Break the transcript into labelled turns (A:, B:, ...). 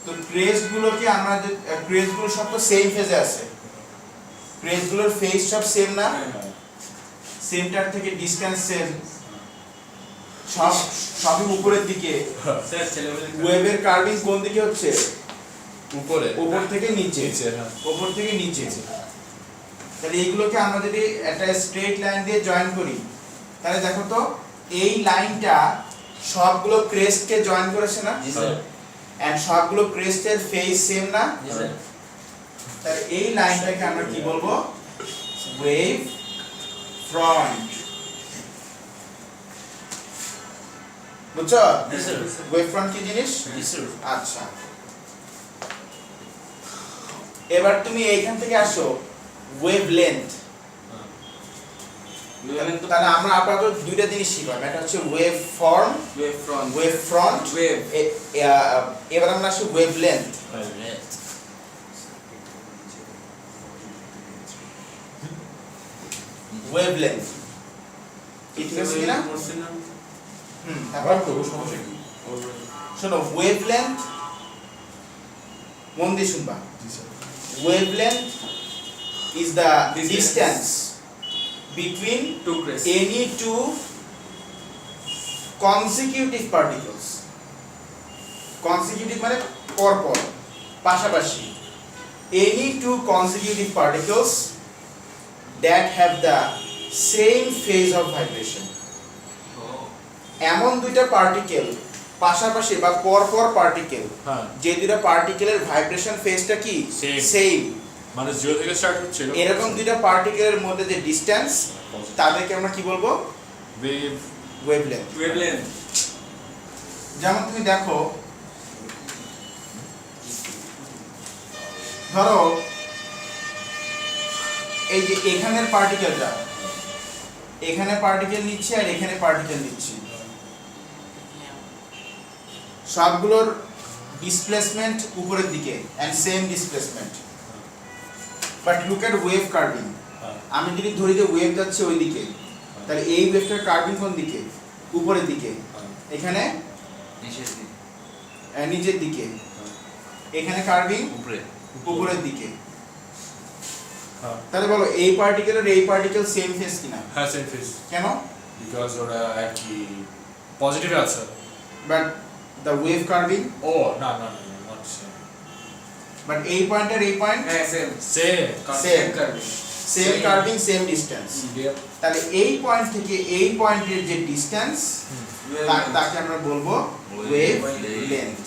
A: তো ক্রেস্ট গুলোকে আমরা ক্রেস্ট গুলো সব তো সেম ফেজে আছে, ক্রেস্ট গুলোর ফেজ সব সেম না, সেন্টার থেকে ডিসটেন্স সেম, সব সবই উপরের দিকে। ওয়েভের কার্ভিং কোন দিকে হচ্ছে?
B: উপরে,
A: উপর থেকে নিচে, উপর থেকে নিচে। তাহলে এইগুলোকে আমরা যদি একটা স্ট্রেট লাইন দিয়ে জয়েন করি, তাহলে দেখো তো এই লাইনটা সবগুলো ক্রেস্টকে জয়েন করেছে না?
C: জি স্যার।
A: এন্ড সবগুলো ক্রেস্টের ফেজ সেম না?
C: জি স্যার।
A: তাহলে এই লাইনটাকে আমরা কি বলবো? Wave front. বুঝছো?
C: জি স্যার।
A: ওয়েভ ফ্রন্ট কি জিনিস?
C: জি স্যার।
A: আচ্ছা, এবার তুমি এইখান থেকে আসো ওয়েভ লেন্থ। তাহলে আমরা আপাতত দুইটা জিনিস শিখলাম, একটা হচ্ছে ওয়েভ ফর্ম, ওয়েভ ফ্রন্ট, এবার আমরা আসি ওয়েভ লেন্থ। ওয়েভ লেন্থ কি ঠিক আছে কিনা?
B: আবার করবো, সমস্যা কি?
A: শোনো, ওয়েভ লেন্থ মন দিয়ে শুনবা।
B: জি sir.
A: Wavelength is the distance between
C: Two crests.
A: any two consecutive particles. Consecutive মানে পরপর, পাশাপাশি। Any two consecutive particles that have the same phase of vibration. এমন দুইটা পার্টিকেল পাশাপাশি বা পরপর পার্টিকেল,
B: হ্যাঁ,
A: যে দুইটা পার্টিকেলের ভাইব্রেশন ফেজটা কি
B: Same.
A: সেম,
B: মানে 0 থেকে স্টার্ট হচ্ছে
A: এরকম দুইটা পার্টিকেলের মধ্যে যে ডিসটেন্স, তাদেরকে আমরা কি বলবো?
B: Wave,
A: wavelength.
C: ওয়েভলেন্থ।
A: যেমন তুমি দেখো, ধরো এই যে এখানের পার্টিকেলটা, এখানে পার্টিকেল নিচ্ছে আর এখানে পার্টিকেল নিচ্ছে, সবগুলোর ডিসপ্লেসমেন্ট উপরের দিকে and same displacement, but look at wave curving. আমি যদি ধরি যে ওয়েভ যাচ্ছে ওই দিকে, তাহলে এই ওয়েভটার কার্ভিং কোন দিকে? উপরের দিকে। এখানে নিচের দিকে, এখানে কার্ভিং উপরের দিকে। তাহলে বলো এই পার্টিকেলের এই পার্টিকেল সেম ফেজ কিনা?
B: হ্যাঁ, সেম ফেজ।
A: কেন?
B: বিকজ ওরা একই পজিটিভে আছে।
A: বাট দ্য ওয়েভ কার্ভিং,
B: ও না না না, নট সেম।
A: বাট এই পয়েন্টের এই পয়েন্ট
C: হ্যাঁ same.
B: Same
A: same
C: carving.
A: Same carving, same distance. তাহলে এই পয়েন্ট থেকে এই পয়েন্টের যে ডিসটেন্স, তাকে আমরা বলবো ওয়েভ লেন্থ।